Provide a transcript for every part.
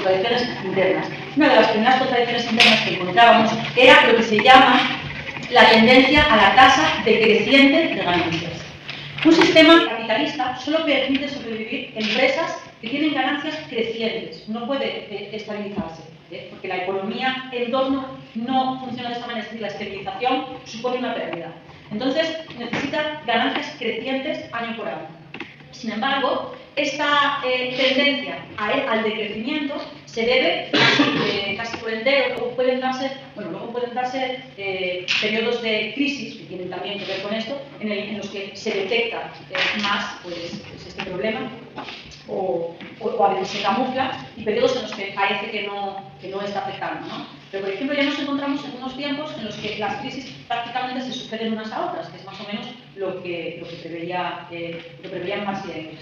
contradicciones internas. Una de las primeras contradicciones internas que encontrábamos era lo que se llama la tendencia a la tasa decreciente de ganancias. Un sistema capitalista solo permite sobrevivir empresas que tienen ganancias crecientes, no puede estabilizarse, porque la economía en torno no funciona de esta manera, es decir, la estabilización supone una pérdida. Entonces, necesita ganancias crecientes año por año. Sin embargo, esta tendencia al decrecimiento se debe casi por entero, luego pueden darse periodos de crisis, que tienen también que ver con esto, en los que se detecta más pues, este problema, o a veces se camufla, y periodos en los que parece que no está afectando, ¿no? Pero, por ejemplo, ya nos encontramos en unos tiempos en los que las crisis prácticamente se suceden unas a otras, que es más o menos lo que preveían Marx y Engels.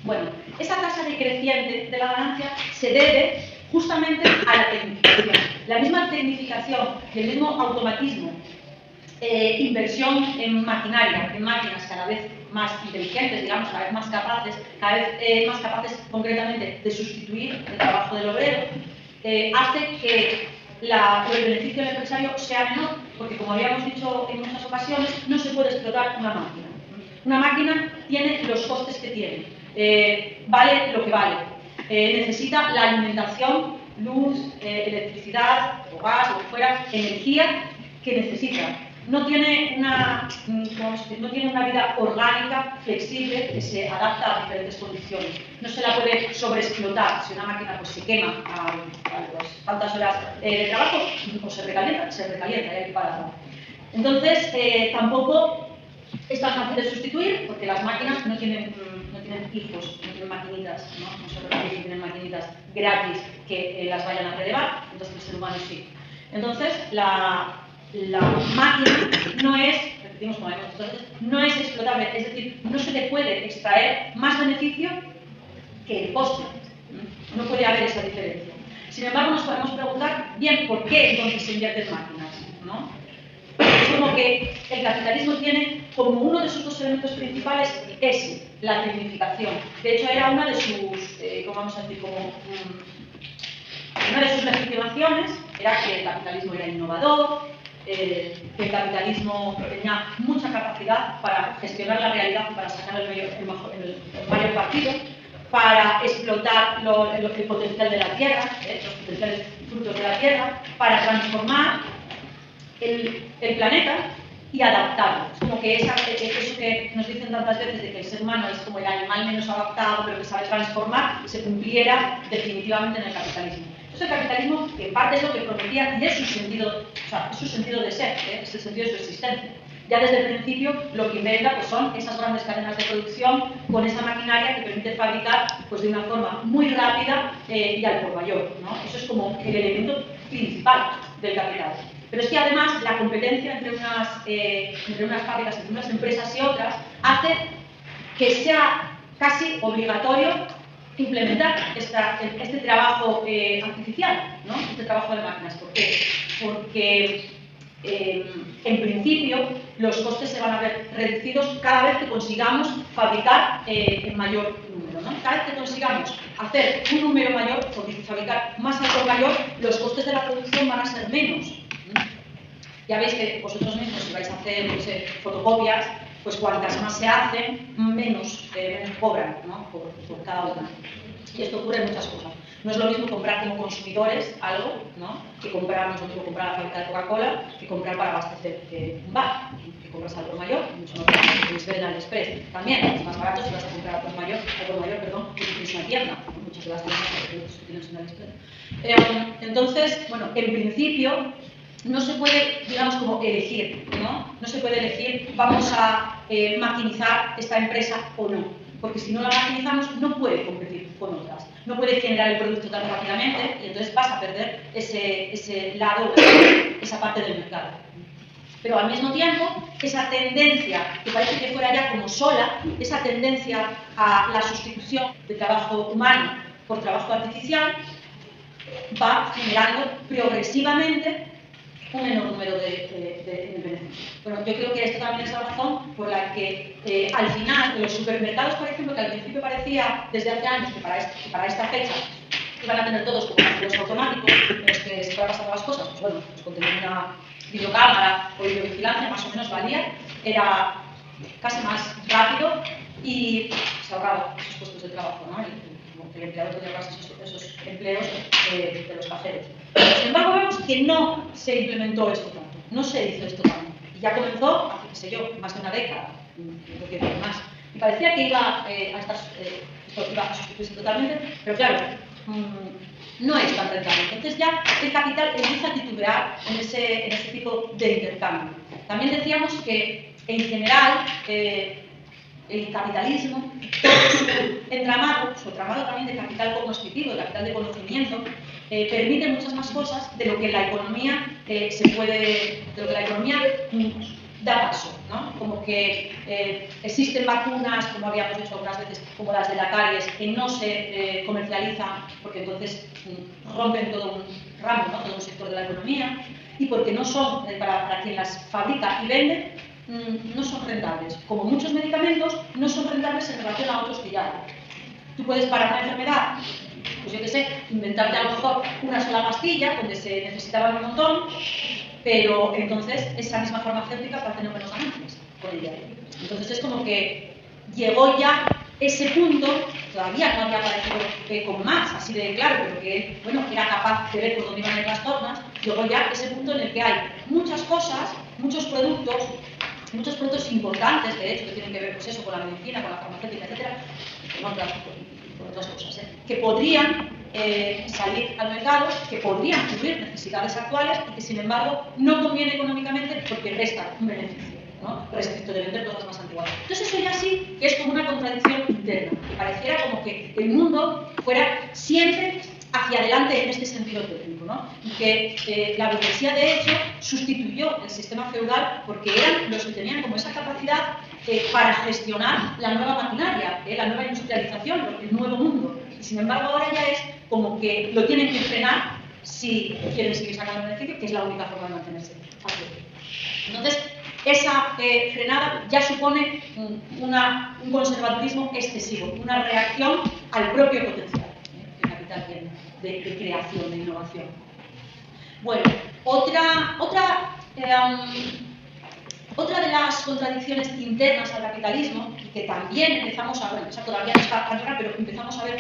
Bueno, esa tasa decreciente de la ganancia se debe justamente a la tecnificación. La misma tecnificación y el mismo automatismo, inversión en maquinaria, en máquinas cada vez más inteligentes, digamos, cada vez más capaces concretamente de sustituir el trabajo del obrero, hace que el beneficio del empresario sea menor, porque como habíamos dicho en muchas ocasiones, no se puede explotar una máquina. Una máquina tiene los costes que tiene. Vale lo que vale. Necesita la alimentación, luz, electricidad, o gas, o lo que fuera, energía que necesita. No tiene una vida orgánica, flexible, que se adapta a diferentes condiciones. No se la puede sobreexplotar. Si una máquina pues, se quema a tantas horas de trabajo, o se recalienta y hay que pararla. Entonces, tampoco es tan fácil de sustituir, porque las máquinas no tienen hijos, no tienen maquinitas, no se requiere que tienen maquinitas gratis que las vayan a relevar, entonces el ser humano sí. Entonces, la máquina no es, repetimos como hemos dicho antes, no es explotable, es decir, no se le puede extraer más beneficio que el coste. No puede haber esa diferencia. Sin embargo, nos podemos preguntar, bien, ¿por qué entonces se invierten máquinas? ¿No? Es como que el capitalismo tiene como uno de sus dos elementos principales ese, la tecnificación. De hecho, era una de sus, una de sus legitimaciones era que el capitalismo era innovador, que el capitalismo tenía mucha capacidad para gestionar la realidad y para sacar el mayor partido, para explotar el potencial de la tierra, los potenciales frutos de la tierra, para transformar el planeta y adaptarlo. Es como que eso que nos dicen tantas veces de que el ser humano es como el animal menos adaptado, pero que sabe transformar, se cumpliera definitivamente en el capitalismo. Entonces el capitalismo, que en parte es lo que prometía, y es su sentido de ser, es el sentido de su existencia. Ya desde el principio lo que inventa pues, son esas grandes cadenas de producción con esa maquinaria que permite fabricar pues, de una forma muy rápida y al por mayor, ¿no? Eso es como el elemento principal del capital. Pero es que además la competencia entre unas fábricas, entre unas empresas y otras, hace que sea casi obligatorio implementar este trabajo artificial, ¿no? Este trabajo de máquinas. ¿Por qué? Porque en principio los costes se van a ver reducidos cada vez que consigamos fabricar en mayor número, ¿no? Cada vez que consigamos hacer un número mayor, fabricar más algo mayor, los costes de la producción van a ser menos. Ya veis que vosotros mismos, si vais a hacer fotocopias, pues cuantas más se hacen, menos cobran, ¿no? por cada una. Y esto ocurre en muchas cosas. No es lo mismo comprar como consumidores algo, ¿no? Que comprar, no es lo mismo comprar la fábrica de Coca-Cola que comprar para abastecer un bar. Que compras algo mayor, mucho más barato, que puedes ver en AliExpress. También es más barato si vas a comprar algo mayor, que tienes una tienda. Muchas de las tiendas que tienes en AliExpress. Entonces, bueno, en principio no se puede, digamos, como elegir, ¿no? No se puede elegir, vamos a maquinizar esta empresa o no. Porque si no la maquinizamos, no puede competir con otras. No puede generar el producto tan rápidamente y entonces vas a perder ese lado, esa parte del mercado. Pero al mismo tiempo, esa tendencia, que parece que fuera ya como sola, esa tendencia a la sustitución de trabajo humano por trabajo artificial, va generando progresivamente un menor número de beneficios. Bueno, yo creo que esta también es la razón por la que al final los supermercados, por ejemplo, que al principio parecía desde hace años que para esta fecha iban a tener todos como los automáticos en los que se van pasando las cosas, pues bueno, pues con tener una videocámara o videovigilancia más o menos valía, era casi más rápido y se ahorraba esos puestos de trabajo, ¿no? El empleador podía ahorrarse esos empleos de los cajeros. Sin embargo, vemos que no se implementó esto tanto, no se hizo esto tanto. Y ya comenzó hace, qué sé yo, más de una década, yo creo que más. Y parecía que iba esto iba a sustituirse totalmente, pero claro, no es tan rentable. Entonces ya el capital empieza a titubear en ese tipo de intercambio. También decíamos que, en general, el capitalismo, todo su entramado también de capital cognoscitivo, de capital de conocimiento, permite muchas más cosas de lo que la economía da paso, ¿no? Como que existen vacunas, como habíamos dicho algunas veces, como las de la caries, que no se comercializan porque entonces rompen todo un ramo, ¿no? Todo un sector de la economía, y porque no son, para quien las fabrica y vende, no son rentables. Como muchos medicamentos, no son rentables en relación a otros que ya hay. Tú puedes, para una enfermedad, pues yo qué sé, inventarte a lo mejor una sola pastilla donde se necesitaban un montón, pero entonces esa misma farmacéutica va a tener menos ganancias con ella. Entonces es como que llegó ya ese punto, todavía no había aparecido con más, así de claro, pero que bueno, era capaz de ver por dónde iban a ir las tornas, llegó ya ese punto en el que hay muchas cosas, muchos productos importantes, de hecho, que tienen que ver pues eso, con la medicina, con la farmacéutica, etcétera, con otras cosas, que podrían salir al mercado, que podrían cubrir necesidades actuales y que, sin embargo, no conviene económicamente porque resta un beneficio, ¿no? Respecto de vender cosas más antiguas. Entonces eso ya sí que es como una contradicción interna, que pareciera como que el mundo fuera siempre hacia adelante en este sentido técnico, ¿no? Y que la burguesía, de hecho, sustituyó el sistema feudal porque eran los que tenían como esa capacidad para gestionar la nueva maquinaria, la nueva industrialización, el nuevo mundo. Y sin embargo ahora ya es como que lo tienen que frenar si quieren seguir sacando beneficio, que es la única forma de mantenerse aquí. Entonces, esa frenada ya supone un conservadurismo excesivo, una reacción al propio potencial que el capital tiene de creación, de innovación. Bueno, otra de las contradicciones internas al capitalismo, y que también empezamos a ver, esa todavía no está tan clara, pero empezamos a ver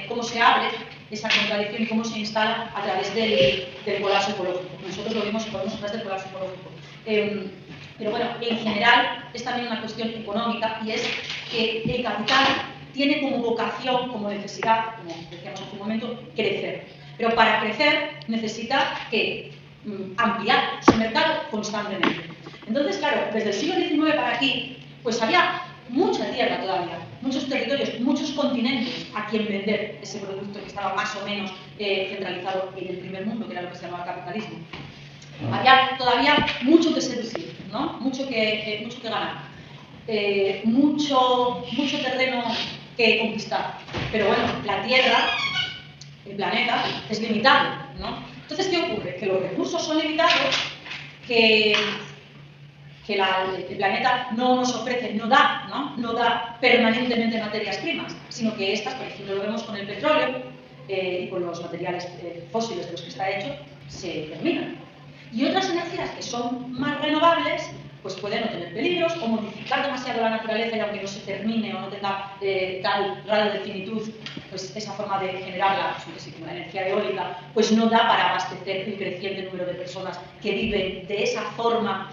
cómo se abre esa contradicción y cómo se instala a través del colapso ecológico. Nosotros lo vimos a través del colapso ecológico. Pero bueno, en general es también una cuestión económica, y es que el capital tiene como vocación, como necesidad, como decíamos hace un momento, crecer. Pero para crecer necesita que ampliar su mercado constantemente. Entonces, claro, desde el siglo XIX para aquí, pues había mucha tierra todavía, muchos territorios, muchos continentes a quien vender ese producto que estaba más o menos centralizado en el primer mundo, que era lo que se llamaba capitalismo. Había todavía mucho que seducir, ¿no? Mucho que ganar, mucho terreno que conquistar. Pero bueno, la Tierra, el planeta, es limitado, ¿no? Entonces, ¿qué ocurre? Que los recursos son limitados, que el planeta no nos ofrece, no da permanentemente materias primas, sino que estas, por ejemplo, lo vemos con el petróleo y con los materiales fósiles de los que está hecho, se terminan. Y otras energías que son más renovables, pues pueden no tener peligros o modificar demasiado la naturaleza, y aunque no se termine o no tenga tal grado de finitud, pues esa forma de generarla, pues, como la energía eólica, pues no da para abastecer el creciente número de personas que viven de esa forma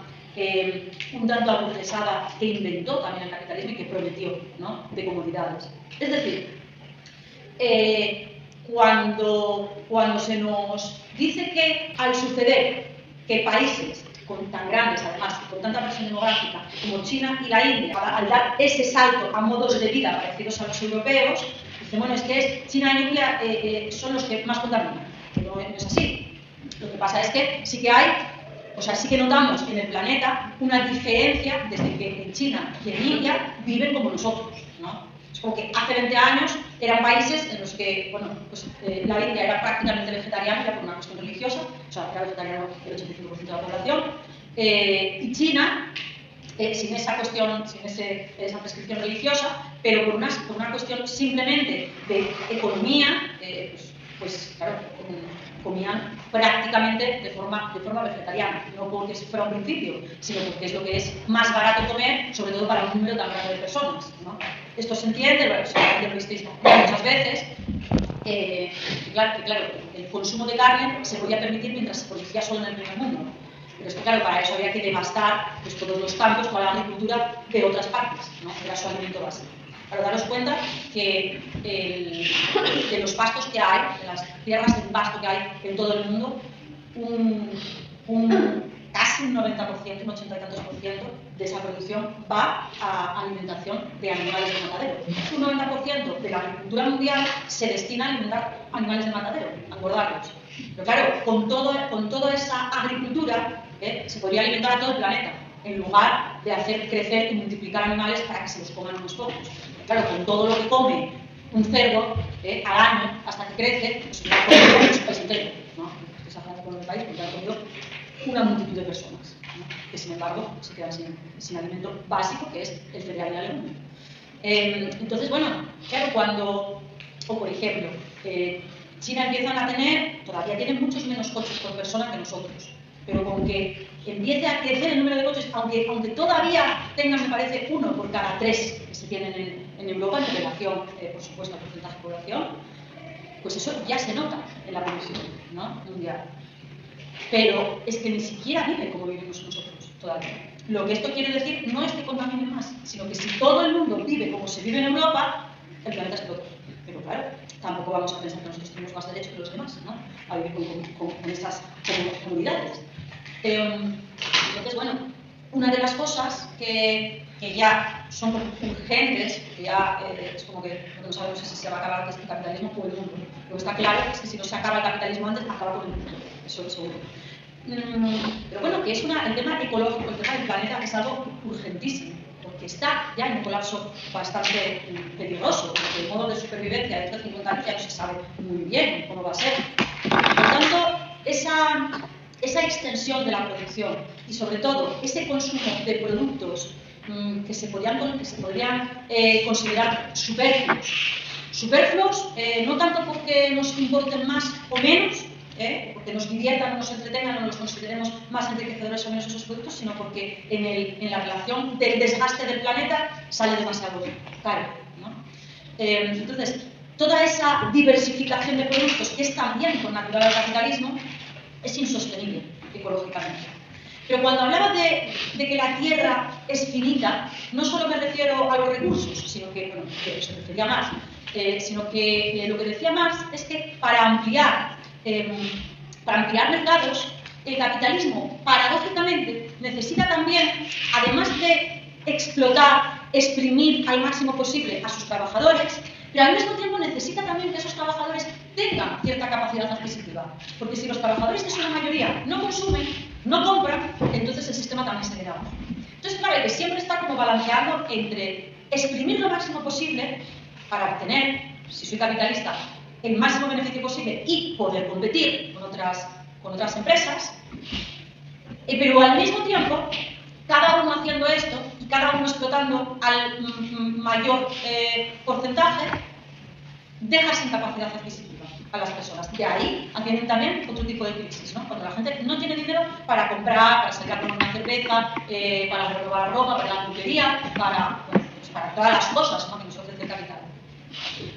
un tanto aburguesada que inventó también el capitalismo y que prometió, ¿no?, de comodidades. Es decir, cuando se nos dice que al suceder que países tan grandes, además, con tanta presión demográfica como China y la India, al dar ese salto a modos de vida parecidos a los europeos, dicen, bueno, es que China y India son los que más contaminan. Que no es así. Lo que pasa es que sí que hay, o sea, sí que notamos en el planeta una diferencia desde que en China y en India viven como nosotros, ¿no? Es como que hace 20 años eran países en los que, bueno, pues la India era prácticamente vegetariana, ya por una cuestión religiosa, o sea, era vegetariano el 85% de la población, y China, sin esa cuestión, sin esa prescripción religiosa, pero por una cuestión simplemente de economía, pues, pues claro, comían prácticamente de forma vegetariana, no porque fuera un principio, sino porque es lo que es más barato comer, sobre todo para un número tan grande de personas, ¿no? Esto se entiende, bueno, seguramente lo visteis muchas veces, claro, el consumo de carne se podía permitir mientras se producía solo en el primer mundo. Pero es que, claro, para eso había que devastar pues, todos los campos, toda la agricultura de otras partes, ¿no? Era su alimento básico. Para daros cuenta que de los pastos que hay, de las tierras de pasto que hay en todo el mundo, casi un 90%, un 80 y tantos por ciento de esa producción va a alimentación de animales de matadero. Un 90% de la agricultura mundial se destina a alimentar animales de matadero, a engordarlos. Pero claro, con toda esa agricultura se podría alimentar a todo el planeta, en lugar de hacer crecer y multiplicar animales para que se los coman unos pocos. Claro, con todo lo que come un cerdo al año, hasta que crece, pues ya come su país entero, ¿no? Esa frase con el país, porque ha comido una multitud de personas, ¿no? Que sin embargo se quedan sin alimento básico, que es el cereal y la legumbre. Entonces, bueno, claro, o por ejemplo, China empiezan a tener, todavía tienen muchos menos coches por persona que nosotros, pero con que empiece a crecer el número de coches, aunque todavía tengan, me parece, 1 por cada 3 que se tienen en Europa, en relación, por supuesto, al porcentaje de población, pues eso ya se nota en la producción, ¿no? Mundial. Pero es que ni siquiera vive como vivimos nosotros todavía. Lo que esto quiere decir no es que contamine más, sino que si todo el mundo vive como se vive en Europa, el planeta explota. Pero claro, tampoco vamos a pensar que nosotros tenemos más derechos que los demás, ¿no? A vivir con estas comunidades. Entonces, bueno, una de las cosas que ya son urgentes, que ya es como que no sabemos si se va a acabar el capitalismo o el mundo. Lo que está claro es que si no se acaba el capitalismo antes, acaba con el mundo. Eso es seguro. Pero bueno, que es el tema ecológico, el tema del planeta es algo urgentísimo, porque está ya en un colapso bastante peligroso, porque el modo de supervivencia de 50 años ya no se sabe muy bien cómo va a ser. Por tanto, esa extensión de la producción y sobre todo ese consumo de productos que se podrían considerar superfluos, no tanto porque nos importen más o menos, porque nos diviertan o nos entretengan o nos consideremos más enriquecedores o menos esos productos, sino porque en la relación del desgaste del planeta sale demasiado caro, ¿no? Entonces, toda esa diversificación de productos, que es también connatural al capitalismo, es insostenible ecológicamente. Pero cuando hablaba de que la Tierra es finita, no solo me refiero a los recursos, sino que, bueno, que se refería más, sino que lo que decía Marx es que para ampliar mercados, el capitalismo, paradójicamente, necesita también, además de explotar, exprimir al máximo posible a sus trabajadores, pero al mismo tiempo necesita también que esos trabajadores tengan cierta capacidad adquisitiva. Porque si los trabajadores, que son la mayoría, no consumen, no compran, entonces el sistema también se queda abajo. Entonces, claro, que siempre está como balanceando entre exprimir lo máximo posible para obtener, si soy capitalista, el máximo beneficio posible y poder competir con otras empresas, pero al mismo tiempo, cada uno haciendo esto y cada uno explotando al mayor porcentaje, deja sin capacidad adquisitiva a las personas. De ahí vienen también otro tipo de crisis, ¿no? Cuando la gente no tiene dinero para comprar, para sacar una cerveza, para renovar ropa, para la peluquería, para todas las cosas, ¿no?, que nos ofrece el capital.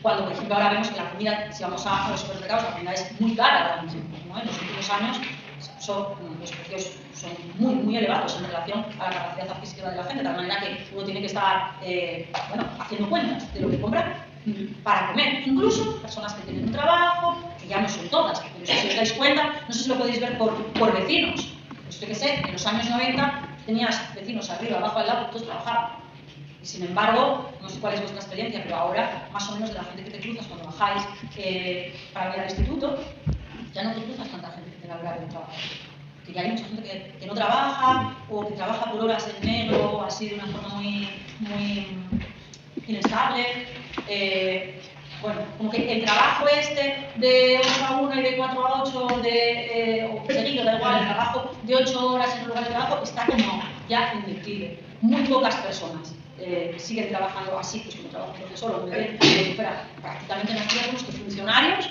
Cuando, por ejemplo, ahora vemos que la comida, si vamos a los supermercados, la comida es muy cara ahora mismo, ¿no? En los últimos años los precios son muy, muy elevados en relación a la capacidad adquisitiva de la gente, de tal manera que uno tiene que estar haciendo cuentas de lo que compra para comer. Incluso personas que tienen un trabajo, que ya no son todas, pero si os dais cuenta, no sé si lo podéis ver por vecinos. Pues yo que sé, en los años 90 tenías vecinos arriba, abajo, al lado, todos trabajaban. Y sin embargo, no sé cuál es vuestra experiencia, pero ahora, más o menos de la gente que te cruzas cuando bajáis para ir al instituto, ya no te cruzas tanta gente que te da horario de trabajo. Que ya hay mucha gente que no trabaja, o que trabaja por horas en negro, o así de una forma muy, muy inestable. Bueno, como que el trabajo de 8 a 1 y de 4 a 8, o seguido, da igual, el trabajo de 8 horas en un lugar de trabajo está como ya en declive. Muy pocas personas siguen trabajando así, pues como trabaja un profesor o un bebé, fuera prácticamente más tiempos que funcionarios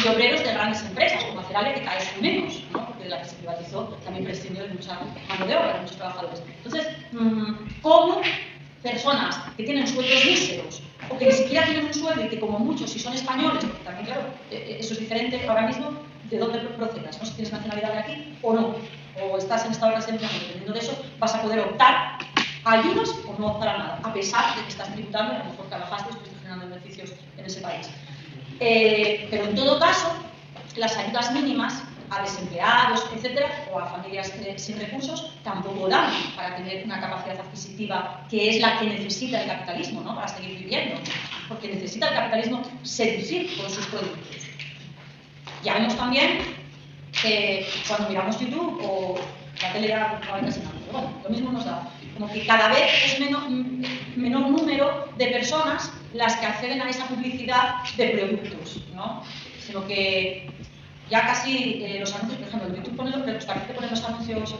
y obreros de grandes empresas, como Acerale, que cada vez son menos, ¿no? Porque de la que se privatizó también prescindió de mucha mano de obra, de muchos trabajadores. Entonces, ¿cómo personas que tienen sueldos míseros o que ni siquiera tienen un sueldo y que como muchos, si son españoles, porque también, claro, eso es diferente ahora mismo de dónde procedas, ¿no? Si tienes nacionalidad de aquí o no, o estás en estado de residencia, dependiendo de eso, vas a poder optar a ayudas o no optar a nada, a pesar de que estás tributando y a lo mejor trabajaste y estás generando beneficios en ese país. Pero en todo caso, las ayudas mínimas a desempleados, etcétera, o a familias sin recursos, tampoco dan para tener una capacidad adquisitiva que es la que necesita el capitalismo, ¿no? Para seguir viviendo, porque necesita el capitalismo seducir con sus productos. Ya vemos también que cuando miramos YouTube o la tele ya no hay casi nada, pero bueno, lo mismo nos da, como que cada vez es menor número de personas las que acceden a esa publicidad de productos, ¿no? Sino que ya casi los anuncios, por ejemplo, en YouTube os parece que ponen los anuncios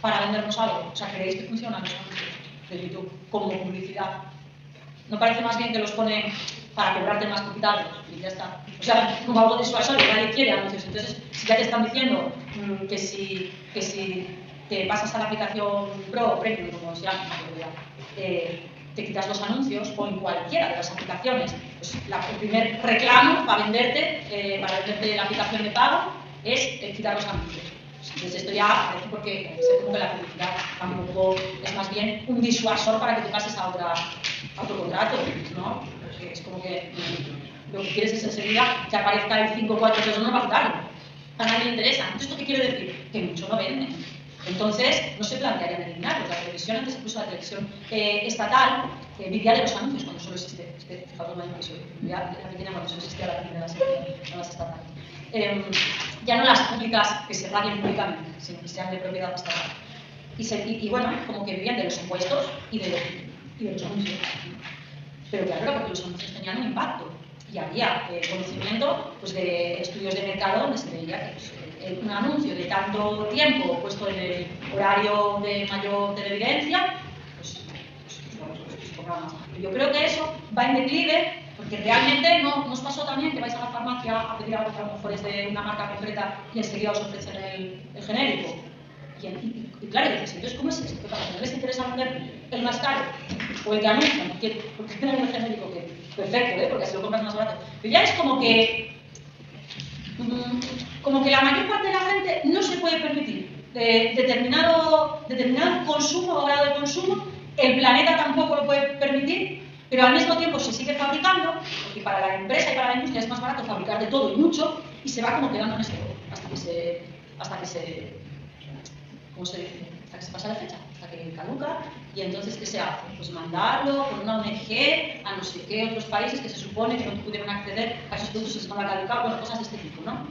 para vendernos algo. O sea, ¿creéis que funcionan los anuncios de YouTube como publicidad? ¿No parece más bien que los ponen para cobrarte más capital? Y ya está. O sea, como algo disuasorio, nadie quiere anuncios. Entonces, si ya te están diciendo que si te pasas a la aplicación Pro o Premium, como se llama, te quitas los anuncios, o en cualquiera de las aplicaciones, pues el primer reclamo para venderte la aplicación de pago es quitar los anuncios. Entonces esto ya parece porque se como que la publicidad tampoco es más bien un disuasor para que te pases a otro contrato, ¿no? Porque es como que lo que quieres es enseguida que aparezca el 543 no va a quitarlo. A nadie le interesa. Entonces, ¿esto qué quiere decir? Que mucho no venden. Entonces, no se plantearían eliminarlos. La televisión, antes incluso la televisión estatal, vivía de los anuncios cuando solo existe. Fijaos lo que soy, la pequeña cuando solo existía la primera no las estatales. Ya no las públicas que se radien públicamente, sino que sean de propiedad estatal. Y bueno, como que vivían de los impuestos y de los anuncios. Pero claro, porque los anuncios tenían un impacto. Y había conocimiento pues, de estudios de mercado donde se veía que pues, un anuncio de tanto tiempo puesto en el horario de mayor televidencia, pues cobraba más. Yo creo que eso va en declive, porque realmente no os pasó también que vais a la farmacia a pedir algo que a lo mejor es de una marca concreta y enseguida os ofrecen el genérico. Y claro, dices, entonces, ¿cómo es esto? ¿Para que no les interesa vender el más caro? O el que anuncian, porque tienen el genérico que perfecto, porque así lo compras más barato. Pero ya es como que la mayor parte de la gente no se puede permitir determinado consumo o grado de consumo, el planeta tampoco lo puede permitir, pero al mismo tiempo se sigue fabricando, porque para la empresa y para la industria es más barato fabricar de todo y mucho, y se va como quedando en esto, hasta que se ¿cómo se dice? Hasta que se pasa la fecha, hasta que caduca, y entonces ¿qué se hace? Pues mandarlo con una ONG a no sé qué otros países que se supone que no pudieron acceder a esos productos que se van a caducar, bueno, cosas de este tipo, ¿no?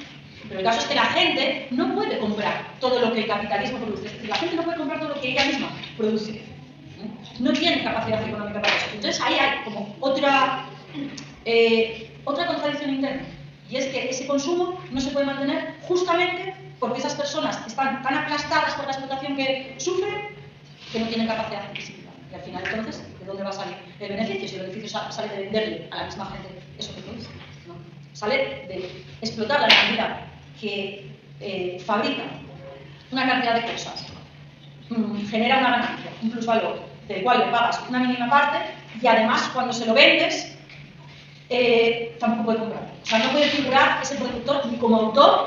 Pero el caso es que la gente no puede comprar todo lo que el capitalismo produce, es decir, la gente no puede comprar todo lo que ella misma produce, no tiene capacidad económica para eso. Entonces ahí hay como otra contradicción interna, y es que ese consumo no se puede mantener justamente porque esas personas están tan aplastadas por la explotación que sufren que no tienen capacidad adquisitiva. Y al final, entonces, ¿de dónde va a salir el beneficio? Si el beneficio sale de venderle a la misma gente eso que produce, ¿no? Sale de explotar la cantidad que fabrica una cantidad de cosas, genera una ganancia, un plusvalor, del cual le pagas una mínima parte y además, cuando se lo vendes, tampoco puede comprar. O sea, no puede figurar ese productor ni como autor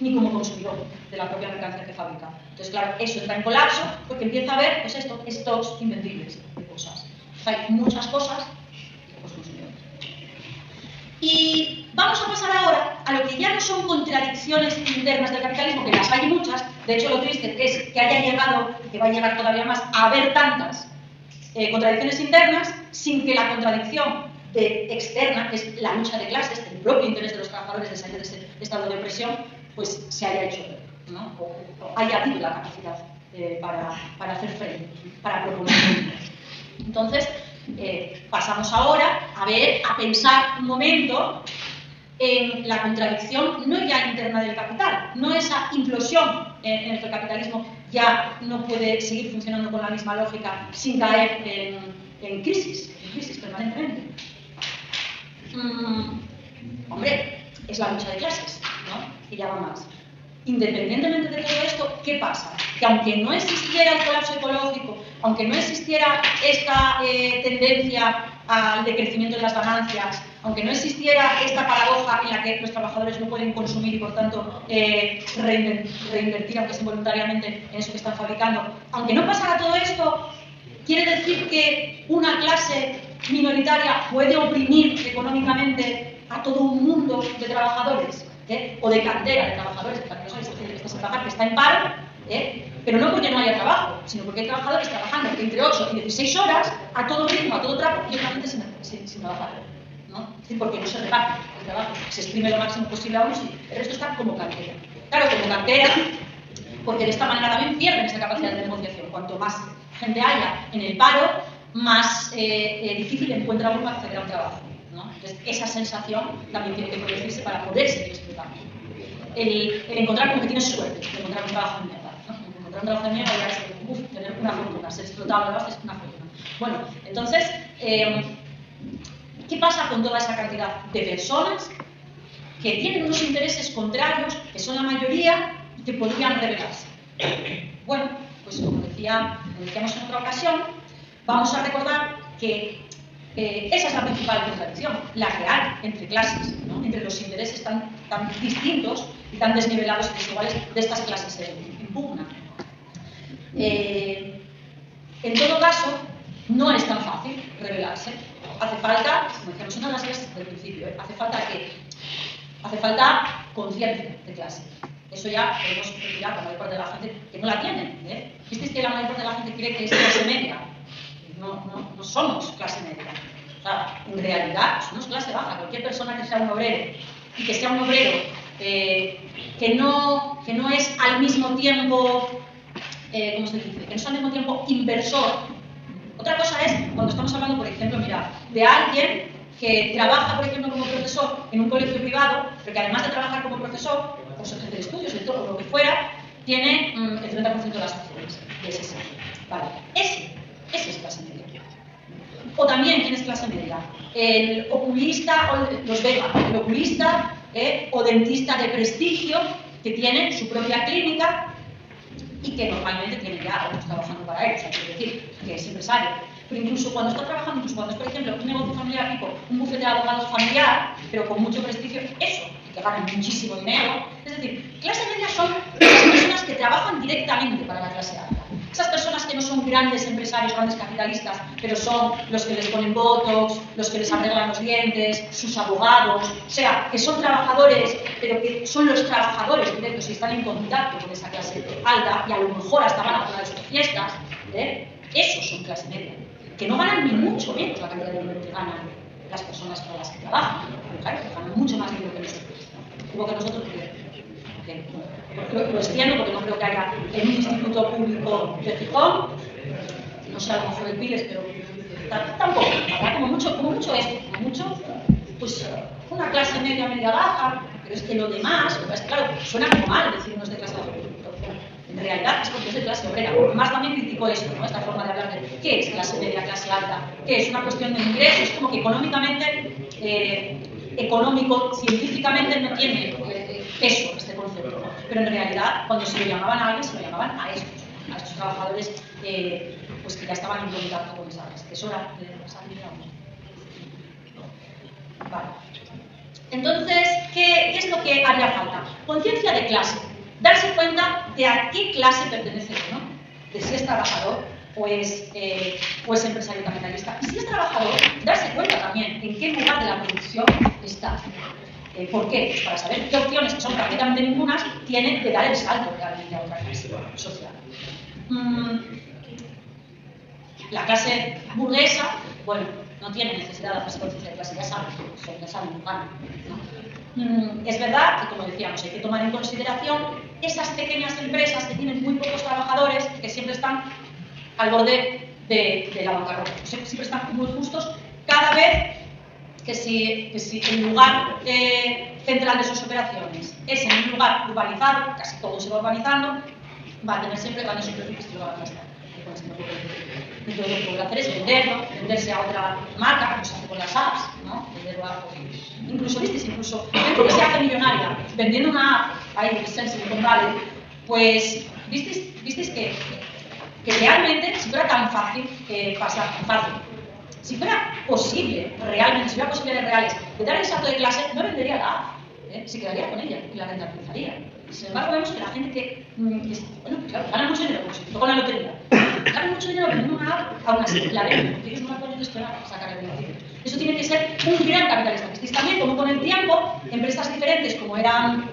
ni como consumidor de la propia mercancía que fabrica. Entonces, claro, eso entra en colapso porque empieza a haber, pues esto, stocks invendibles de cosas. O sea, hay muchas cosas y pocos consumidores. Y vamos a pasar ahora a lo que ya no son contradicciones internas del capitalismo, que las hay muchas. De hecho, lo triste es que haya llegado, y que va a llegar todavía más, a haber tantas contradicciones internas sin que la contradicción externa, que es la lucha de clases, el propio interés de los trabajadores de salir de ese estado de opresión, pues se haya hecho, ¿no? O haya habido la capacidad para hacer frente, para proponer. Entonces, pasamos ahora a pensar un momento en la contradicción no ya interna del capital, no esa implosión en el que el capitalismo ya no puede seguir funcionando con la misma lógica sin caer en crisis permanentemente. Hombre, es la lucha de clases, ¿no? Y ya va más. Independientemente de todo esto, ¿qué pasa? Que aunque no existiera el colapso ecológico, aunque no existiera esta tendencia al decrecimiento de las ganancias, aunque no existiera esta paradoja en la que los trabajadores no pueden consumir y por tanto reinvertir, aunque sea involuntariamente, en eso que están fabricando, aunque no pasara todo esto, quiere decir que una clase minoritaria puede oprimir económicamente a todo un mundo de trabajadores, o de cantera de trabajadores, que no sabéis que está sin trabajar, que está en paro, pero no porque no haya trabajo, sino porque hay trabajadores trabajando entre 8 y 16 horas a todo ritmo, a todo trapo, y otra gente sin trabajar, ¿no? Es decir, porque no se reparte el trabajo, se exprime lo máximo posible a unos y el resto está como cantera. Claro, como cantera, porque de esta manera también pierden esa capacidad de negociación. Cuanto más gente haya en el paro, más difícil encuentra uno acceder a un trabajo, ¿no? Entonces, esa sensación también tiene que producirse para poder seguir explotando. El encontrar como que tienes suerte de encontrar un trabajo de mierda, ¿no? Encontrar un trabajo de mierda ya es tener una fortuna, ser explotado de base es una fortuna. Bueno, entonces, ¿qué pasa con toda esa cantidad de personas que tienen unos intereses contrarios, que son la mayoría y que podrían rebelarse? Bueno, pues como decíamos en otra ocasión, vamos a recordar que esa es la principal contradicción, la que hay entre clases, ¿no? Entre los intereses tan distintos y tan desnivelados y desiguales de estas clases en pugna. En todo caso, no es tan fácil rebelarse. Hace falta, como decíamos en las clases del principio, hace falta conciencia de clase. Eso ya podemos retirar a la mayor parte de la gente que no la tiene. ¿Visteis que la mayor parte de la gente cree que es clase media? No somos clase media. O sea, en realidad somos clase baja. Cualquier persona que sea un obrero y que sea un obrero que no es al mismo tiempo, ¿cómo se dice? Que no es al mismo tiempo inversor. Otra cosa es cuando estamos hablando, por ejemplo, mira, de alguien que trabaja, por ejemplo, como profesor en un colegio privado, pero que además de trabajar como profesor, o jefe de estudios, de todo lo que fuera, tiene el 30% de las acciones de ese sector. Vale, ese es clase media. O también, ¿quién es clase media? El oculista, o los veganos, el oculista o dentista de prestigio que tiene su propia clínica y que normalmente tiene ya otros trabajando para él, o sea, quiere decir que es empresario. Pero incluso cuando está trabajando, incluso cuando es, por ejemplo, un negocio familiar tipo, un bufete de abogados familiar, pero con mucho prestigio, eso, y que ganan muchísimo dinero. Es decir, clase media son las personas que trabajan directamente para la clase alta. Esas personas que no son grandes empresarios, grandes capitalistas, pero son los que les ponen botox, los que les arreglan los dientes, sus abogados, o sea, que son trabajadores, pero que son los trabajadores directos y están en contacto con esa clase alta y a lo mejor hasta van a una de sus fiestas, esos son clase media, que no ganan ni mucho menos la cantidad de dinero que ganan las personas para las que trabajan, claro, que ganan mucho más dinero que nosotros, ¿no? Que nosotros lo extiendo porque no creo que haya en un instituto público de Gijón, no sé, a lo mejor el Piles, pero tampoco, ¿verdad? Como mucho esto, como mucho, pues una clase media baja, pero es que lo demás, pues claro, suena como mal decirnos de clase baja. En realidad es porque es de clase obrera. Más también critico esto, ¿no? Esta forma de hablar de qué es clase media, clase alta, qué es una cuestión de ingresos, como que económicamente, científicamente no tiene peso este concepto, ¿no? Pero en realidad cuando se lo llamaban a alguien, se lo llamaban a estos trabajadores pues que ya estaban en contacto con esa clase. Eso era vale. Entonces, ¿qué es lo que haría falta? Conciencia de clase. Darse cuenta de a qué clase pertenece uno, de si es trabajador o es empresario capitalista. Y si es trabajador, darse cuenta también en qué lugar de la producción está. ¿Por qué? Pues para saber qué opciones, que son prácticamente ningunas, tiene de dar el salto realmente a otra clase social. La clase burguesa, bueno, no tiene necesidad de hacerse conciencia de clase, ya saben, ¿no? Es verdad que, como decíamos, hay que tomar en consideración esas pequeñas empresas que tienen muy pocos trabajadores, que siempre están al borde de la bancarrota, siempre están muy justos, cada vez que si el lugar central de sus operaciones es en un lugar urbanizado, casi todo se va urbanizando, va a tener siempre grandes superficies que lo van a gastar. Entonces lo que puede hacer es venderse a otra marca, como se hace con las apps, ¿no? Venderlo a Incluso, ¿visteis? Incluso gente que se hace millonaria vendiendo una app ahí en Silicon Valley, pues, ¿visteis que realmente, si fuera tan fácil pasar, tan fácil, si fuera posible, realmente, si hubiera posibilidades reales de dar el salto de clase, no vendería la app, se quedaría con ella y la rentabilizaría. Sin embargo, vemos que la gente que bueno, claro, gana mucho dinero, como si tocó la lotería, gana mucho dinero vendiendo una app, aún así la venden, porque ellos no la pueden gestionar para sacar el beneficio. Eso tiene que ser un gran capitalista. Visteis también como con el tiempo, empresas diferentes como eran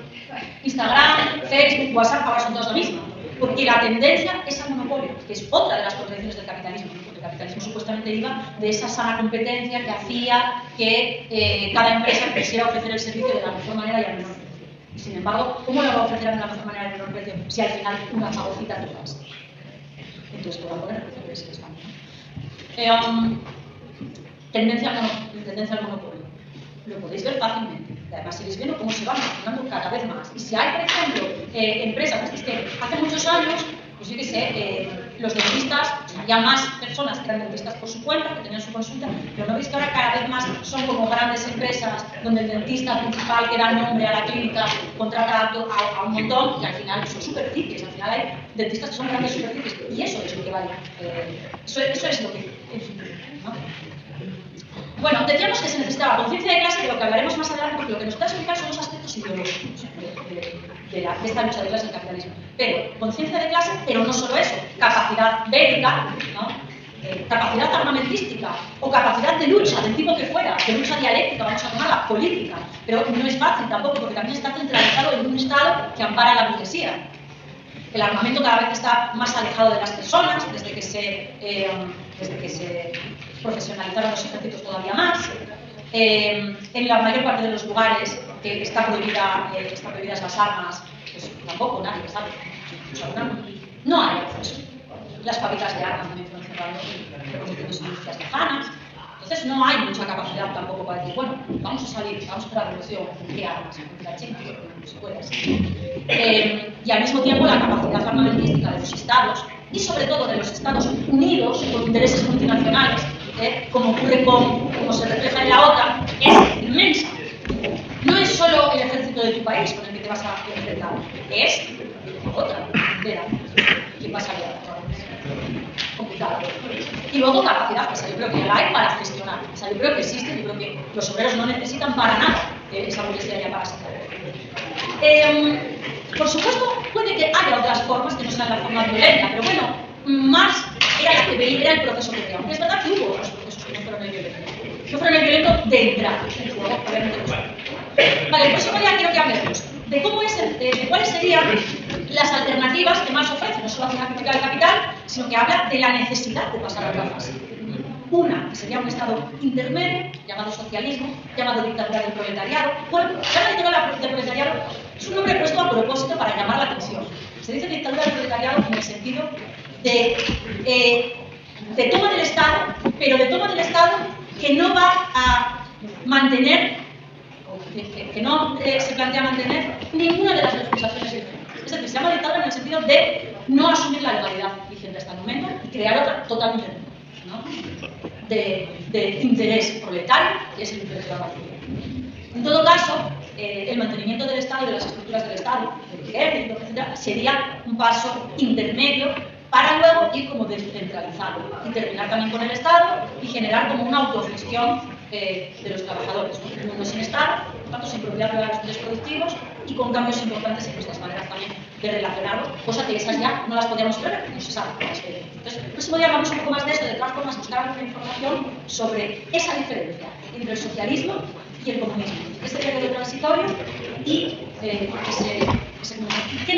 Instagram, Facebook, WhatsApp, ahora son todas la misma. Porque la tendencia es al monopolio, que es otra de las contradicciones del capitalismo. Porque el capitalismo supuestamente iba de esa sana competencia que hacía que cada empresa quisiera ofrecer el servicio de la mejor manera y al menor precio. Y sin embargo, ¿cómo lo va a ofrecer de la mejor manera y al menor precio si al final una fagocita todas? Entonces, te voy a poner el precio que es España. Tendencia al monopolio. Lo podéis ver fácilmente. Además, iréis viendo cómo se va funcionando cada vez más. Y si hay, por ejemplo, empresas, es que hace muchos años, pues yo qué sé, los dentistas, había más personas que eran dentistas por su cuenta, que tenían su consulta, pero no veis que ahora cada vez más son como grandes empresas donde el dentista principal que da nombre a la clínica contrata a un montón y al final son superficies. Al final hay dentistas que son grandes superficies y eso es lo que vale. Eso es lo que es, ¿no? Bueno, decíamos que se necesitaba conciencia de clase, de lo que hablaremos más adelante, porque lo que nos está explicando son los aspectos ideológicos de esta lucha de clase del capitalismo. Pero conciencia de clase, pero no solo eso, capacidad bélica, ¿no? Capacidad armamentística o capacidad de lucha, del tipo que fuera, de lucha dialéctica, vamos a llamarla política. Pero no es fácil tampoco, porque también está centralizado en un Estado que ampara a la burguesía. El armamento cada vez está más alejado de las personas, desde que se profesionalizaron los ejércitos todavía más. En la mayor parte de los lugares que están prohibidas las armas, pues tampoco nadie sabe. O sea, no hay acceso. Las fábricas de armas también fueron cerrando reconociendo industrias lejanas. Entonces no hay mucha capacidad tampoco para decir, bueno, vamos a salir, vamos a hacer la revolución, ¿qué armas? La China, no se puede así. Y al mismo tiempo la capacidad armamentística de los Estados, y sobre todo de los Estados Unidos, con intereses multinacionales, como ocurre como se refleja en la OTAN, es inmensa. No es solo el ejército de tu país con el que te vas a enfrentar, es otra entera. ¿Quién va a salir a complicado? Y luego capacidad, que yo creo que ya la hay para gestionar. O sea, yo creo que existe, yo creo que los obreros no necesitan para nada esa burguesía ya para sacar. Por supuesto, puede que haya otras formas que no sean la forma violenta, pero bueno, Marx era el proceso que creó. Aunque es verdad que hubo otros procesos que no fueron el violento. No fueron el violento de entrada. Vale, por eso ya quiero que hablemos de cómo de cuáles serían las alternativas que Marx ofrece. No solo hace una crítica del capital, sino que habla de la necesidad de pasar a otra fase. Una, que sería un estado intermedio, llamado socialismo, llamado dictadura del proletariado. Bueno, la dictadura del proletariado es un nombre puesto a propósito para llamar la atención. Se dice dictadura del proletariado en el sentido de toma del Estado, pero de toma del Estado que no va a mantener, que no se plantea mantener ninguna de las legislaciones vigentes. Es decir, se llama dictadura en el sentido de no asumir la legalidad vigente hasta el momento y crear otra totalmente nueva, ¿no? de interés proletario, que es el interés de la mayoría. En todo caso, el mantenimiento del Estado y de las estructuras del Estado, del ejército, etc., sería un paso intermedio para luego ir como descentralizando y terminar también con el Estado y generar como una autogestión de los trabajadores, un mundo sin Estado, por tanto sin propiedad de los bienes productivos y con cambios importantes en nuestras maneras también de relacionarlo, cosa que esas ya no las podíamos prever, no se sabe. Entonces, el próximo día hablamos un poco más de esto, de todas formas buscar alguna información sobre esa diferencia entre el socialismo y el comunismo. Ese periodo transitorio y ese comunismo. ¿Qué